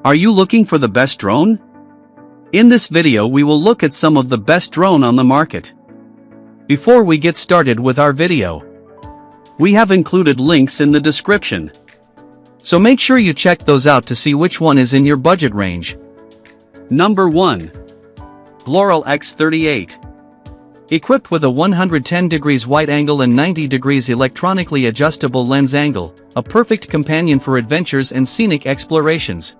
Are you looking for the best drone? In this video we will look at some of the best drone on the market. Before we get started with our video, we have included links in the description. So make sure you check those out to see which one is in your budget range. Number 1. Glorale X38. Equipped with a 110 degrees wide angle and 90 degrees electronically adjustable lens angle, a perfect companion for adventures and scenic explorations.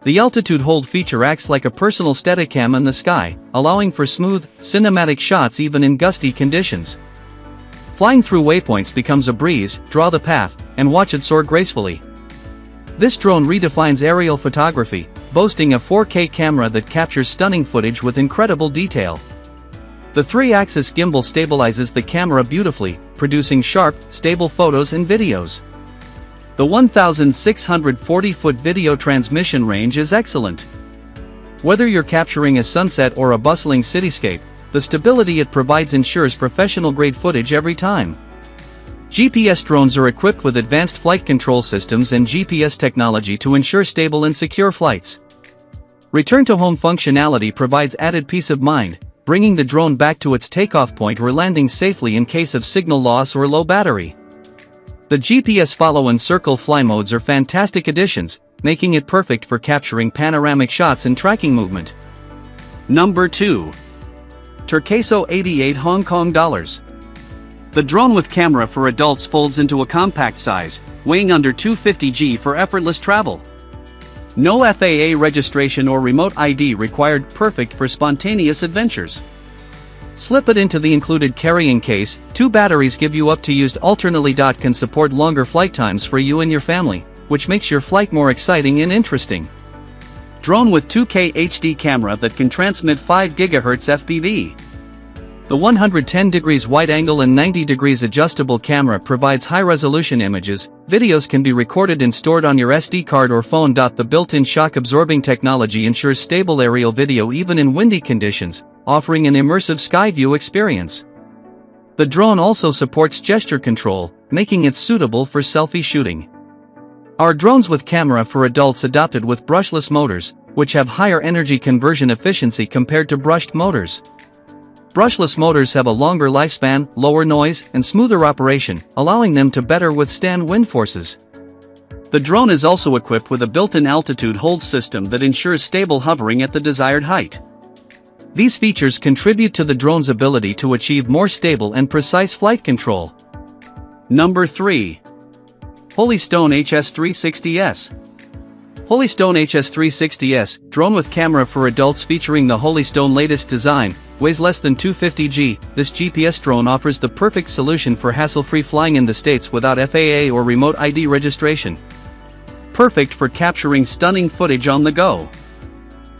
The altitude hold feature acts like a personal Steadicam in the sky, allowing for smooth, cinematic shots even in gusty conditions. Flying through waypoints becomes a breeze. Draw the path, and watch it soar gracefully. This drone redefines aerial photography, boasting a 4K camera that captures stunning footage with incredible detail. The 3-axis gimbal stabilizes the camera beautifully, producing sharp, stable photos and videos. The 1,640-foot video transmission range is excellent. Whether you're capturing a sunset or a bustling cityscape, the stability it provides ensures professional-grade footage every time. GPS drones are equipped with advanced flight control systems and GPS technology to ensure stable and secure flights. Return-to-home functionality provides added peace of mind, bringing the drone back to its takeoff point or landing safely in case of signal loss or low battery. The GPS follow and circle fly modes are fantastic additions, making it perfect for capturing panoramic shots and tracking movement. Number 2. Tercaso HK88 Hong Kong dollars. The drone with camera for adults folds into a compact size, weighing under 250 g for effortless travel. No FAA registration or remote ID required, perfect for spontaneous adventures. Slip it into the included carrying case. 2 batteries give you up to used alternately. Can support longer flight times for you and your family, which makes your flight more exciting and interesting. Drone with 2K HD camera that can transmit 5 GHz FPV. The 110 degrees wide angle and 90 degrees adjustable camera provides high-resolution images. Videos can be recorded and stored on your SD card or phone. The built-in shock-absorbing technology ensures stable aerial video even in windy conditions, offering an immersive sky view experience. The drone also supports gesture control, making it suitable for selfie shooting. Our drones with camera for adults adopted with brushless motors, which have higher energy conversion efficiency compared to brushed motors. Brushless motors have a longer lifespan, lower noise, and smoother operation, allowing them to better withstand wind forces. The drone is also equipped with a built-in altitude hold system that ensures stable hovering at the desired height. These features contribute to the drone's ability to achieve more stable and precise flight control. Number 3. Holystone HS360S. Holystone HS360S, drone with camera for adults featuring the Holystone latest design, weighs less than 250 g. This GPS drone offers the perfect solution for hassle-free flying in the States without FAA or remote ID registration. Perfect for capturing stunning footage on the go.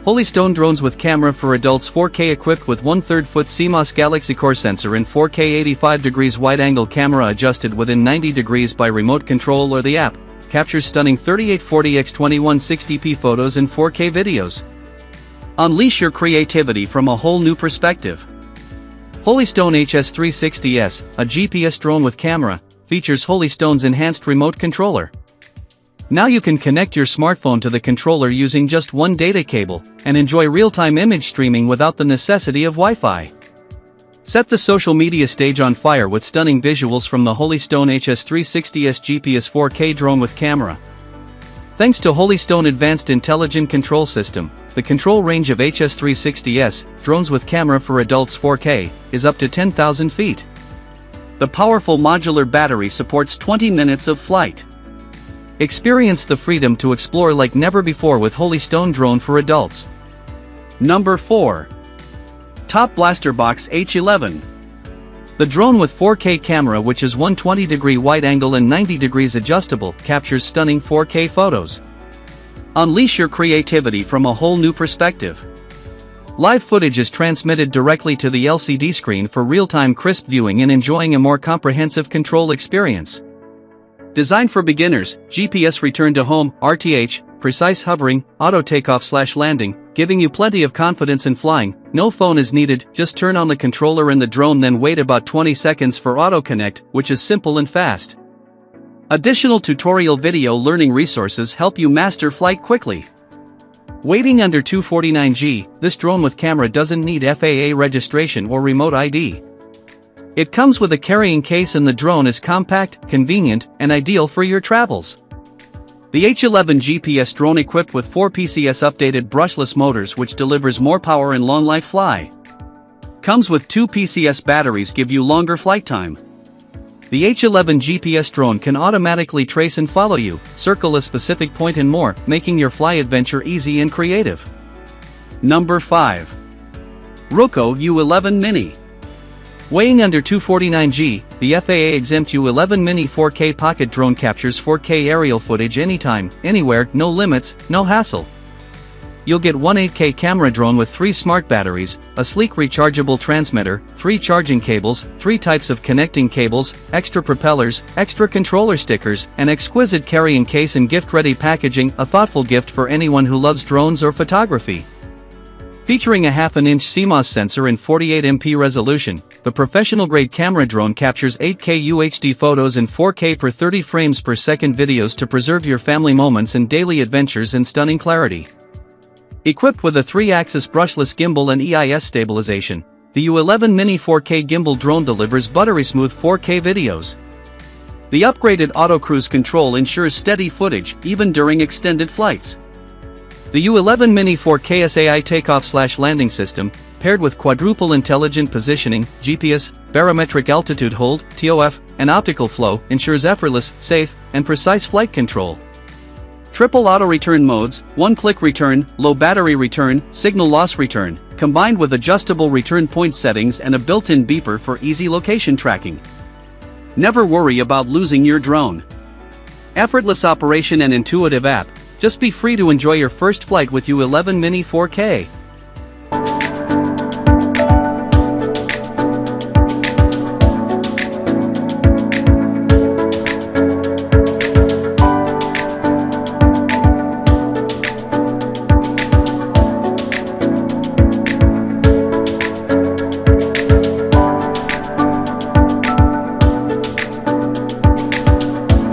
Holystone drones with camera for adults 4K equipped with 1/3 foot CMOS Galaxy Core sensor and 4K 85 degrees wide-angle camera adjusted within 90 degrees by remote control or the app, captures stunning 3840x2160p photos and 4K videos. Unleash your creativity from a whole new perspective. Holystone HS360S, a GPS drone with camera, features Holystone's enhanced remote controller. Now you can connect your smartphone to the controller using just one data cable, and enjoy real-time image streaming without the necessity of Wi-Fi. Set the social media stage on fire with stunning visuals from the Holystone HS360S GPS 4K drone with camera. Thanks to Holystone Advanced Intelligent Control System, the control range of HS360S, drones with camera for adults 4K, is up to 10,000 feet. The powerful modular battery supports 20 minutes of flight. Experience the freedom to explore like never before with Holystone drone for adults. Number 4. TOPBLASTERBOX H11. The drone with 4K camera, which is 120 degree wide angle and 90 degrees adjustable, captures stunning 4K photos. Unleash your creativity from a whole new perspective. Live footage is transmitted directly to the LCD screen for real-time crisp viewing and enjoying a more comprehensive control experience. Designed for beginners, GPS return to home, RTH, precise hovering, auto takeoff/landing, giving you plenty of confidence in flying. No phone is needed, just turn on the controller in the drone, then wait about 20 seconds for auto connect, which is simple and fast. Additional tutorial video learning resources help you master flight quickly. Weighing under 249 g, this drone with camera doesn't need FAA registration or remote ID. It comes with a carrying case and the drone is compact, convenient, and ideal for your travels. The H11 GPS drone equipped with 4 PCS updated brushless motors which delivers more power and long life fly. Comes with 2 PCS batteries give you longer flight time. The H11 GPS drone can automatically trace and follow you, circle a specific point and more, making your fly adventure easy and creative. Number 5. Ruko U11MINI. Weighing under 249 g, the FAA-exempt U11MINI 4K pocket drone captures 4K aerial footage anytime, anywhere, no limits, no hassle. You'll get one 8K camera drone with 3 smart batteries, a sleek rechargeable transmitter, 3 charging cables, 3 types of connecting cables, extra propellers, extra controller stickers, an exquisite carrying case and gift-ready packaging, a thoughtful gift for anyone who loves drones or photography. Featuring a 1/2-inch CMOS sensor and 48MP resolution, the professional-grade camera drone captures 8K UHD photos and 4K per 30 frames per second videos to preserve your family moments and daily adventures in stunning clarity. Equipped with a 3-axis brushless gimbal and EIS stabilization, the U11MINI 4K gimbal drone delivers buttery smooth 4K videos. The upgraded auto cruise control ensures steady footage even during extended flights. The U11MINI 4K SAI takeoff/landing system, paired with quadruple intelligent positioning, GPS, barometric altitude hold, TOF, and optical flow, ensures effortless, safe, and precise flight control. Triple auto return modes, one-click return, low battery return, signal loss return, combined with adjustable return point settings and a built-in beeper for easy location tracking. Never worry about losing your drone. Effortless operation and intuitive app, just be free to enjoy your first flight with U11MINI 4K.